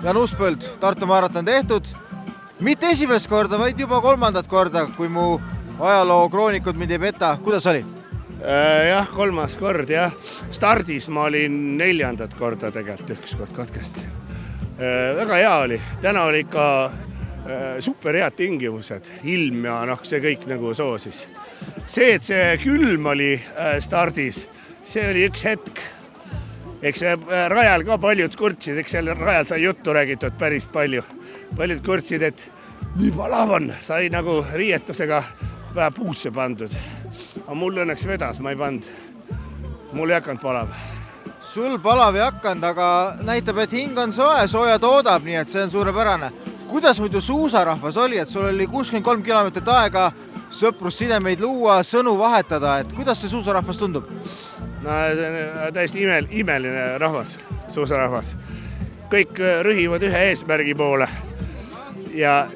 Jaan Uuspõld, Tartu maraton tehtud. Mitte esimest korda, vaid juba 3. korda, kui mu ajaloo kroonikud mind ei peta. Kuidas oli? Jah, 3. kord, jah. Stardis ma olin 4. korda tegelikult ükskord katkestasin. Väga hea oli. Täna oli ikka super head tingimused. Ilm ja see kõik nagu soosis. See, et see külm oli stardis, see oli üks hetk. Eks rajal ka paljud kurtsid, eks seal rajal sai juttu räägitud päris palju. Paljud kurtsid, et nii palav on, sai nagu riietusega vähe puusse pandud. Aga mul õnneks vedas, ma ei pand. Mul ei hakanud palav. Sul palav ei hakanud, aga näitab, et hing on soe, sooja toodab, nii et see on suurepärane. Kuidas muidu suusarahvas oli, et sul oli 63 kilomeetrit aega sõprussidemeid luua, sõnu vahetada, et kuidas see suusarahvas tundub? No, täiesti imeline rahvas, suusarahvas. Kõik rühivad ühe eesmärgi poole ja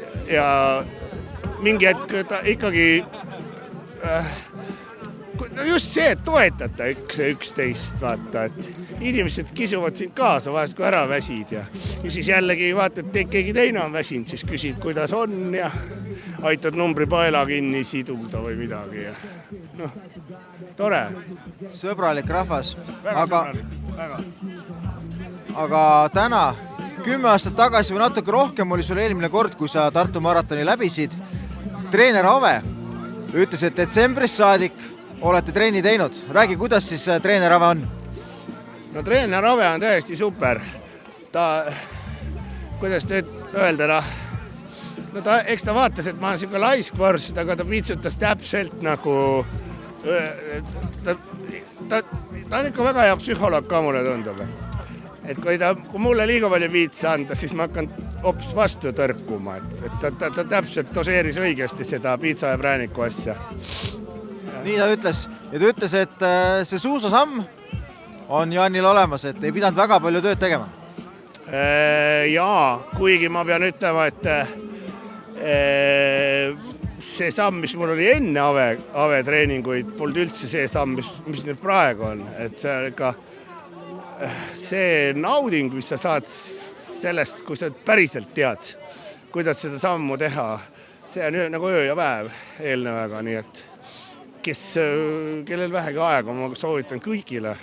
mingi hetk ikkagi just see, et toetada üksteist, vaata, et inimesed kisuvad sind kaasa vahest, kui ära väsid ja siis jällegi vaata, et keegi teine on väsinud, siis küsid, kuidas on ja aitad numbri paela kinni siduda või midagi ja tore. Sõbralik rahvas. Väga. Aga täna, 10 aastat tagasi või natuke rohkem oli sul eelmine kord, kui sa Tartu maratoni läbisid. Treener Ave ütles, et detsembris saadik olete treeni teinud. Räägi, kuidas siis treener Ave on? No treener Ave on täiesti super. Kuidas öelda, eks ta vaatas, et ma olen siuke laiskvars, aga ta piitsutas täpselt nagu ta on ikka väga hea psühholoog ka, mulle tundub. Et kui mulle liiga palju viitsa anda, siis ma hakkan hoopis vastu tõrkuma. Et ta täpselt doseeris õigesti seda piitsa ja prääniku asja. Nii ta ütles. Ja ta ütles, et see suusasamm on Jaanil olemas, et ei pidanud väga palju tööd tegema. Jaa, kuigi ma pean ütlema, et see samm, mis mul oli enne Ave treeninguid, polnud üldse see samm, mis nüüd praegu on. Et see on ikka see nauding, mis sa saad sellest, kui sa päriselt tead, kuidas seda sammu teha. See on nagu öö ja päev eelnevaga, nii et kellel vähegi aega, ma soovitan kõigile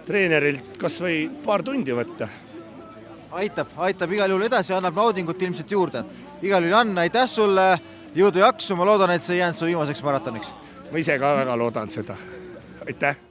treenerilt kas või paar tundi võtta. Aitab igal juhul edasi, annab naudingut ilmselt juurde. Igal juhul Jan, aitäh sulle, jõudu jaksu, ma loodan, et see ei jäänud su viimaseks maratoniks. Ma ise ka väga loodan seda. Aitäh!